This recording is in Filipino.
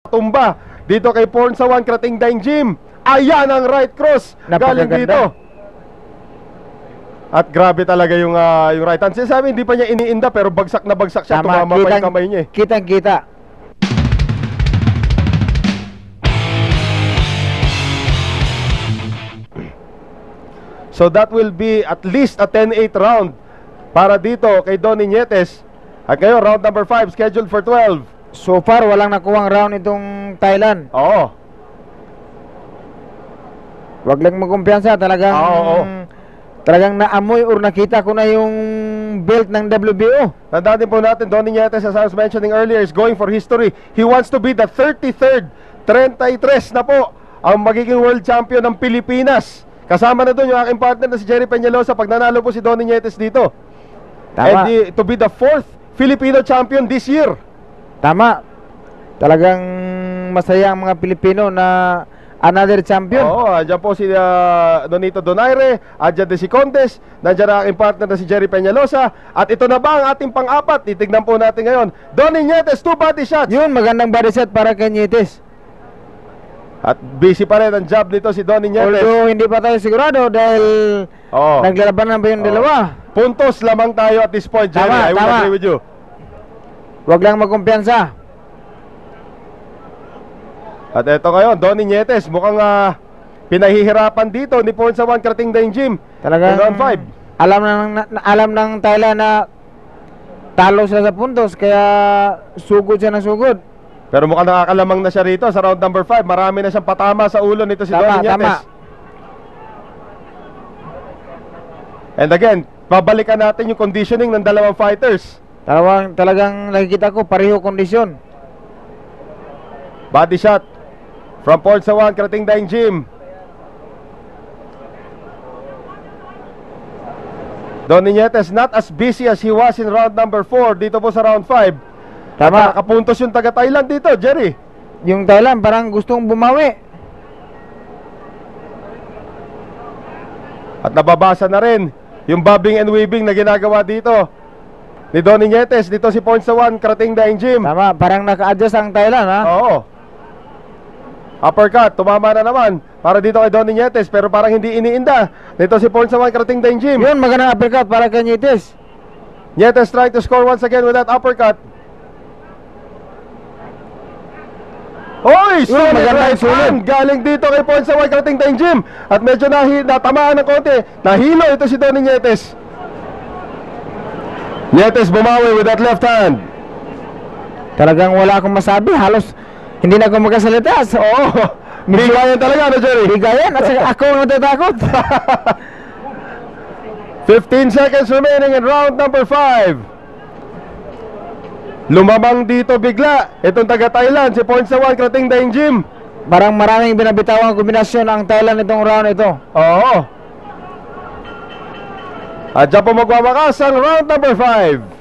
tumba dito kay Pornsawan Krating Daing Gym. Ayan ang right cross galing dito. At grabe talaga yung right hand. Sinasabi hindi pa niya iniinda pero bagsak na bagsak siya. Tumama pa yung kamay niya. Kitang-kita. So that will be at least a 10-8 round para dito kay Donnie Nietes. At ngayon round number 5 scheduled for 12. So far walang nakuhang round itong Thailand. Oo. Wag lang magkumpiyansa, talagang naamoy or nakita ko na yung belt ng WBO. Tandaan din po natin, Donnie Nietes, as I was mentioning earlier, is going for history. He wants to be the 33rd, 33 na po ang magiging world champion ng Pilipinas. Kasama na doon yung aking partner na si Jerry Peñalosa pag nanalo po si Donnie Nietes dito. Tama. And to be the 4th Filipino champion this year. Tama. Talagang masaya ang mga Pilipino na another champion. Oo, andyan po si Donito Donaire, andyan din si Condes, nandiyan ang aking partner na si Jerry Peñalosa. At ito na ba ang ating pang-apat? Titignan po natin ngayon. Donnie Nietes, 2 body shots. Yun, magandang body shot para kay Nietes. At busy pa rin ang job nito si Donnie Nietes. Although hindi pa tayo sigurado dahil naglalaban na ba yung dalawa. Puntos lamang tayo at this point, Jerry. I will agree with you. Wag lang magkumpiyansa. At eto ngayon, Donnie Nietes, mukhang pinahihirapan dito ni Pornsawan Krating Daing Gym. Talagang round 5. Alam ng Thailand na talo siya sa puntos, kaya sugod siya ng sugod. Pero mukhang nakakalamang na siya rito sa round number 5. Marami na siyang patama sa ulo nito si Donnie Nietes. And again, babalikan natin yung conditioning ng dalawang fighters. Talagang nakikita ko pareho kondisyon. Body shot from Pornsawan Krating Daing Gym. Donnie Nietes not as busy as he was in round number 4 dito po sa round 5. Tama. Nakapuntos yung taga Thailand dito, Jerry. Yung Thailand parang gustong bumawi. At nababasa na rin yung bobbing and weaving na ginagawa dito ni Donnie Nietes. Dito si Pornsawan Krating Daing Gym. Tama, parang naka-adjust ang Thailand, ha? Oo. Uppercut, tumama na naman para dito kay Donnie Nietes, pero parang hindi iniinda. Dito si Pornsawan Krating Daing Gym. Yun, magandang uppercut para kay Nietes. Nietes trying to score once again with that uppercut. Hoy! Sulit right hand galing dito kay Pornsawan Krating Daing Gym. At medyo natamaan ng konti. Nahilo ito si Donnie Nietes. Nietes bumawi with that left hand. Talagang wala akong masabi. Halos hindi na ako magkasalita. So, bigayan talaga, no, Jerry? Bigayan at ako ang natatakot. 15 seconds remaining in round number 5. Lumabang dito bigla itong taga Thailand, si Pornsawan Krating Daing Gym. Parang maraming binabitawang kombinasyon ang Thailand itong round ito. Oo. At dyan po magwawakas ang round number 5.